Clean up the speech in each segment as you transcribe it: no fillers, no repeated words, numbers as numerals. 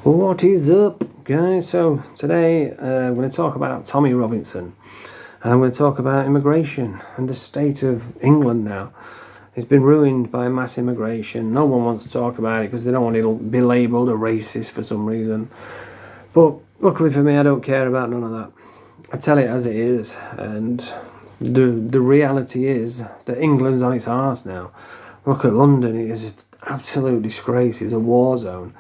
What is up, guys? So today I'm going to talk about Tommy Robinson, and I'm going to talk about immigration and the state of England now. It's been ruined by mass immigration. No one wants to talk about it because they don't want to be labelled a racist for some reason. But luckily for me, I don't care about none of that. I tell it as it is, and the reality is that England's on its arse now. Look at London; it is an absolute disgrace. It's a war zone.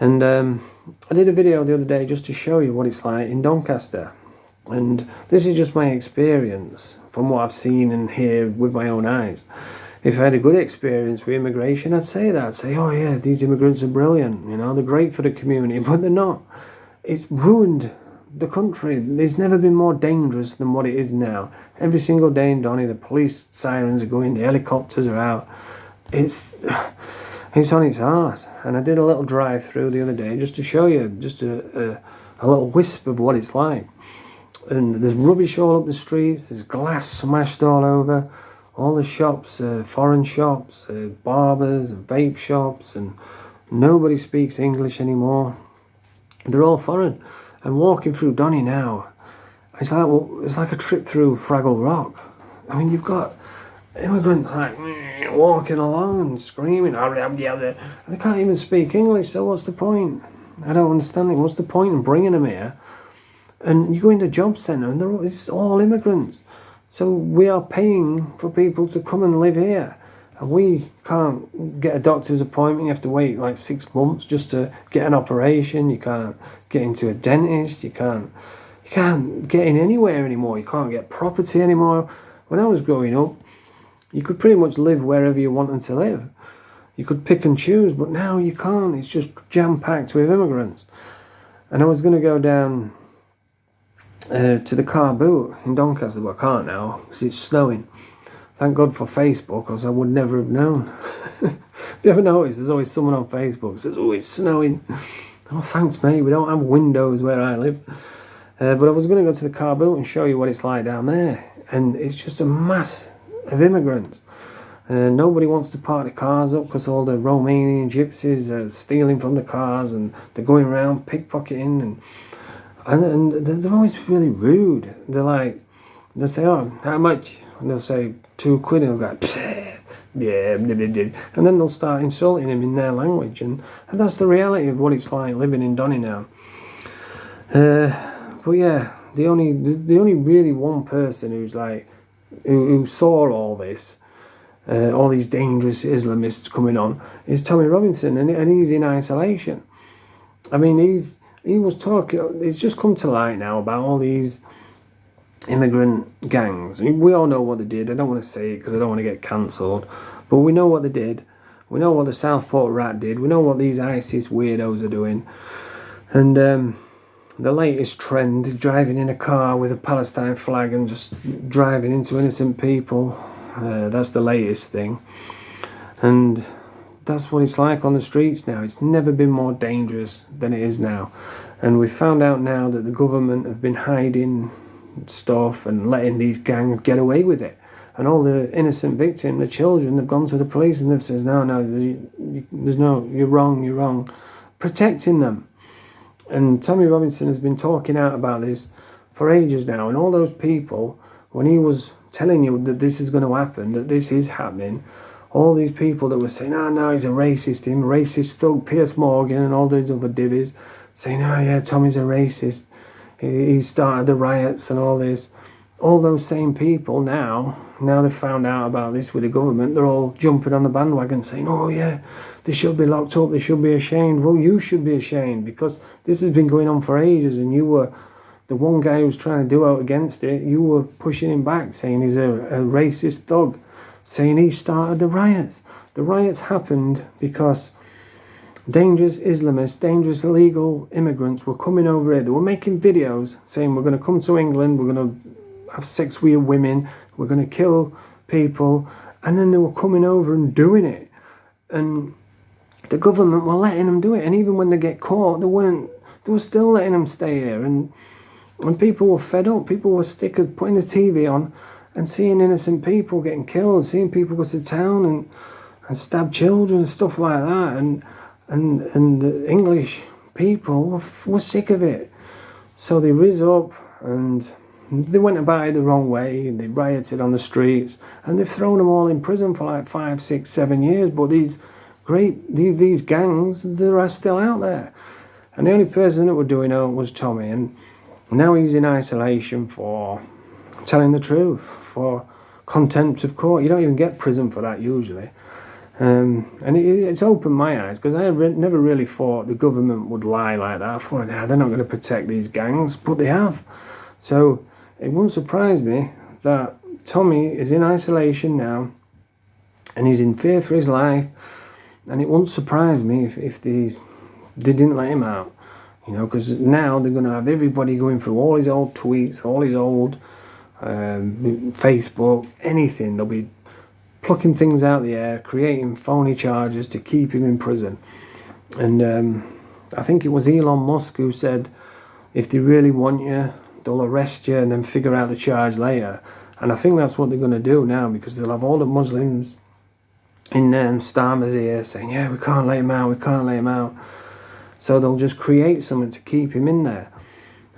And I did a video the other day just to show you what it's like in Doncaster. And this is just my experience from what I've seen and hear with my own eyes. If I had a good experience with immigration, I'd say that. I'd say, oh yeah, these immigrants are brilliant. You know, they're great for the community, but they're not. It's ruined the country. It's never been more dangerous than what it is now. Every single day in Donny, the police sirens are going, the helicopters are out. It's on its arse. And I did a little drive through the other day just to show you just a little wisp of what it's like. And there's rubbish all up the streets, there's glass smashed all over, all the shops, foreign shops, barbers, vape shops, and nobody speaks English anymore. They're all foreign. And walking through Donny now, it's like a trip through Fraggle Rock. I mean, you've got immigrants like walking along and screaming, and they can't even speak English, so what's the point? I don't understand it. What's the point in bringing them here? And you go into the job centre and it's all immigrants. So we are paying for people to come and live here. And we can't get a doctor's appointment. You have to wait like 6 months just to get an operation. You can't get into a dentist. You can't get in anywhere anymore. You can't get property anymore. When I was growing up, you could pretty much live wherever you wanted to live. You could pick and choose, but now you can't. It's just jam-packed with immigrants. And I was going to go down to the car boot in Doncaster, but I can't now because it's snowing. Thank God for Facebook, because I would never have known. If you ever noticed, there's always someone on Facebook that says, oh, it's snowing. Oh, thanks, mate. We don't have windows where I live. But I was going to go to the car boot and show you what it's like down there. And it's just a mass of immigrants. Nobody wants to park the cars up because all the Romanian gypsies are stealing from the cars and they're going around pickpocketing and they're always really rude. They'll say, oh, how much? And they'll say £2 and they'll go, yeah, and then they'll start insulting him in their language, and that's the reality of what it's like living in Donny now. But yeah, the only really one person who saw all this, all these dangerous Islamists coming on, is Tommy Robinson, and he's in isolation. I mean, he was talking. It's just come to light now about all these immigrant gangs. I mean, we all know what they did. I don't want to say it because I don't want to get cancelled, but we know what they did. We know what the Southport Rat did. We know what these ISIS weirdos are doing, and the latest trend is driving in a car with a Palestine flag and just driving into innocent people. That's the latest thing, and that's what it's like on the streets now. It's never been more dangerous than it is now, and we've found out now that the government have been hiding stuff and letting these gangs get away with it, and all the innocent victims, the children, they've gone to the police and they've said, no, there's no, you're wrong, protecting them. And Tommy Robinson has been talking out about this for ages now, and all those people, when he was telling you that this is going to happen, that this is happening, all these people that were saying, oh no, he's a racist, racist thug, Piers Morgan and all those other divvies, saying, oh yeah, Tommy's a racist, he started the riots and all this. All those same people now they've found out about this with the government, they're all jumping on the bandwagon saying, oh yeah, they should be locked up, they should be ashamed. Well, you should be ashamed because this has been going on for ages, and you were the one guy who was trying to do out against it. You were pushing him back, saying he's a racist thug, saying he started the riots. The riots happened because dangerous Islamists, dangerous illegal immigrants were coming over here. They were making videos saying, we're going to come to England, we're going to have sex with women, we're going to kill people. And then they were coming over and doing it. And the government were letting them do it. And even when they get caught, they were still letting them stay here. And people were fed up. People were sick of putting the TV on and seeing innocent people getting killed, seeing people go to town and stab children and stuff like that. And the English people were sick of it. So they rose up and they went about it the wrong way, and they rioted on the streets, and they've thrown them all in prison for like 5, 6, 7 years. But these gangs, they're still out there. And the only person that were doing it was Tommy, and now he's in isolation for telling the truth, for contempt of court. You don't even get prison for that usually. And it's opened my eyes, because I never really thought the government would lie like that. I thought, they're not going to protect these gangs, but they have. So it won't surprise me that Tommy is in isolation now, and he's in fear for his life, and it won't surprise me if they didn't let him out, because now they're going to have everybody going through all his old tweets, all his old Facebook, anything. They'll be plucking things out of the air, creating phony charges to keep him in prison. And I think it was Elon Musk who said, if they really want you, they'll arrest you and then figure out the charge later. And I think that's what they're going to do now, because they'll have all the Muslims in Starmer's ear saying, yeah, we can't let him out. So they'll just create something to keep him in there.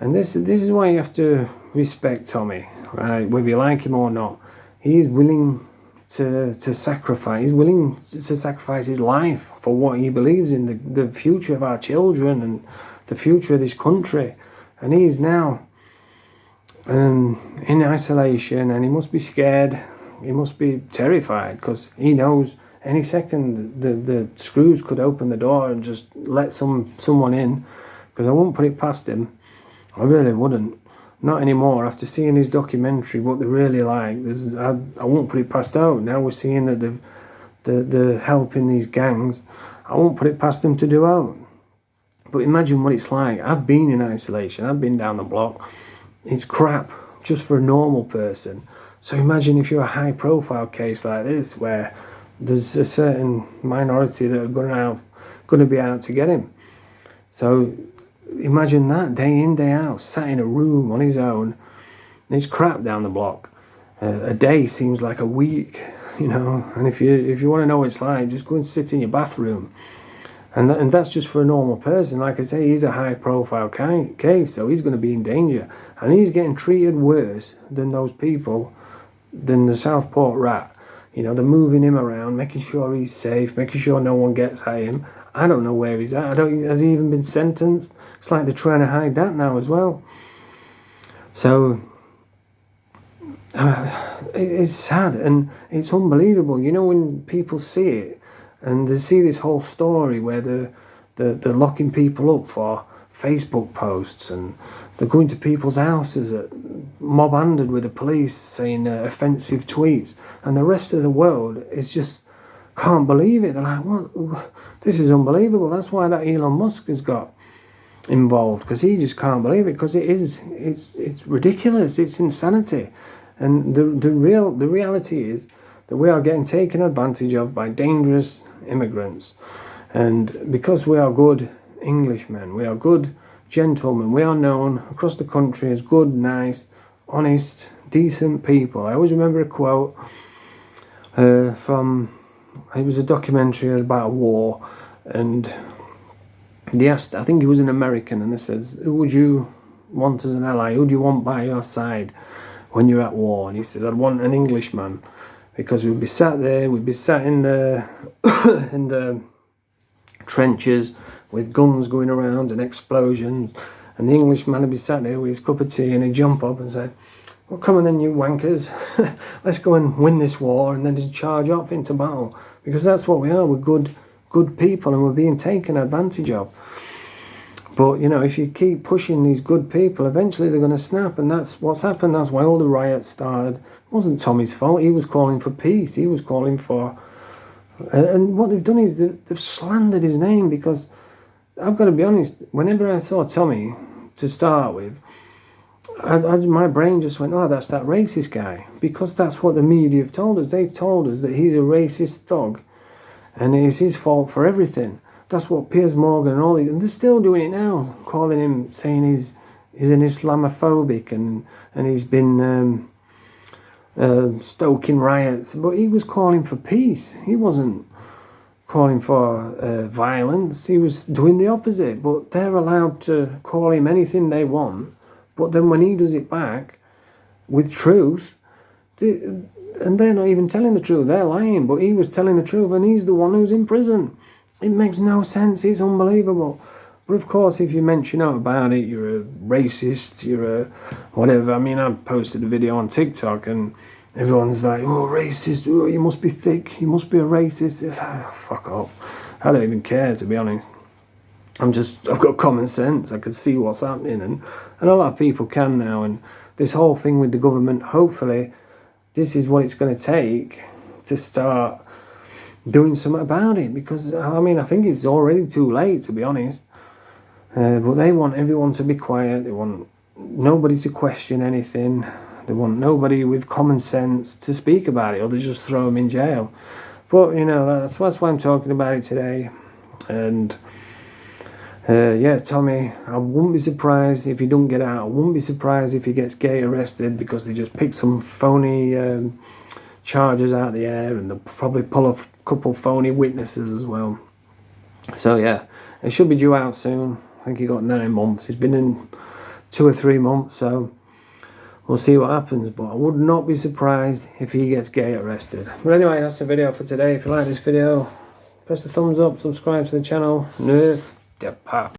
And this is why you have to respect Tommy, right? Whether you like him or not. He's willing to sacrifice. He's willing to sacrifice his life for what he believes in, the future of our children and the future of this country. And he's now in isolation, and he must be scared. He must be terrified, because he knows any second the screws could open the door and just let someone in. Because I won't put it past him. I really wouldn't. Not anymore. After seeing his documentary, what they're really like, I won't put it past out. Now we're seeing that they're helping these gangs. I won't put it past them to do out. But imagine what it's like. I've been in isolation. I've been down the block. It's crap just for a normal person. So imagine if you're a high-profile case like this, where there's a certain minority that are going to be out to get him. So imagine that, day in, day out, sat in a room on his own. It's crap down the block. A day seems like a week, And if you want to know what it's like, just go and sit in your bathroom. And that's just for a normal person. Like I say, he's a high-profile case, so he's going to be in danger. And he's getting treated worse than those people, than the Southport rat. They're moving him around, making sure he's safe, making sure no one gets at him. I don't know where he's at. Has he even been sentenced? It's like they're trying to hide that now as well. So it's sad and it's unbelievable. When people see it and they see this whole story where they're locking people up for Facebook posts, and they're going to people's houses mob-handed with the police saying offensive tweets, and the rest of the world is just can't believe it. They're like, what? This is unbelievable. That's why that Elon Musk has got involved, because he just can't believe it, because it's ridiculous. It's insanity. And the reality is that we are getting taken advantage of by dangerous immigrants. And because we are good Englishmen, we are good gentlemen, we are known across the country as good, nice, honest, decent people. I always remember a quote from, it was a documentary about a war, and they asked, I think he was an American, and they says, who would you want as an ally? Who do you want by your side when you're at war? And he said, I'd want an Englishman, because we'd be sat in the in the trenches with guns going around and explosions, and the Englishman would be sat there with his cup of tea, and he'd jump up and say, well, come on then, you wankers, let's go and win this war, and then just charge off into battle, because that's what we are. We're good people, and we're being taken advantage of. But if you keep pushing these good people, eventually they're going to snap, and that's what's happened. That's why all the riots started. It wasn't Tommy's fault. He was calling for peace. He was calling for, and what they've done is they've slandered his name. Because I've got to be honest, whenever I saw Tommy to start with, my brain just went, oh, that's that racist guy, because that's what the media have told us. They've told us that he's a racist thug, and it's his fault for everything. That's what Piers Morgan and all these, and they're still doing it now, calling him, saying he's an Islamophobic, and he's been stoking riots. But he was calling for peace. He wasn't calling for violence. He was doing the opposite. But they're allowed to call him anything they want. But then when he does it back with truth, and they're not even telling the truth, they're lying. But he was telling the truth, and he's the one who's in prison. It makes no sense. It's unbelievable. But of course, if you mention out about it, you're a racist, you're a whatever. I mean, I posted a video on TikTok and everyone's like, oh, racist, oh, you must be thick, you must be a racist. It's like, fuck off. I don't even care, to be honest. I've got common sense. I can see what's happening, and a lot of people can now. And this whole thing with the government, hopefully, this is what it's going to take to start doing something about it. Because, I mean, I think it's already too late, to be honest. But they want everyone to be quiet. They want nobody to question anything. They want nobody with common sense to speak about it, or they just throw them in jail. But, you know, that's why I'm talking about it today. And, yeah, Tommy, I wouldn't be surprised if he don't get out. I wouldn't be surprised if he gets gay arrested, because they just picked some phony charges out of the air, and they'll probably pull a couple phony witnesses as well. So, yeah, it should be due out soon. I think he got 9 months. He's been in 2 or 3 months, so we'll see what happens. But I would not be surprised if he gets gay arrested. But anyway, that's the video for today. If you like this video, press the thumbs up, subscribe to the channel. Nerf the pop.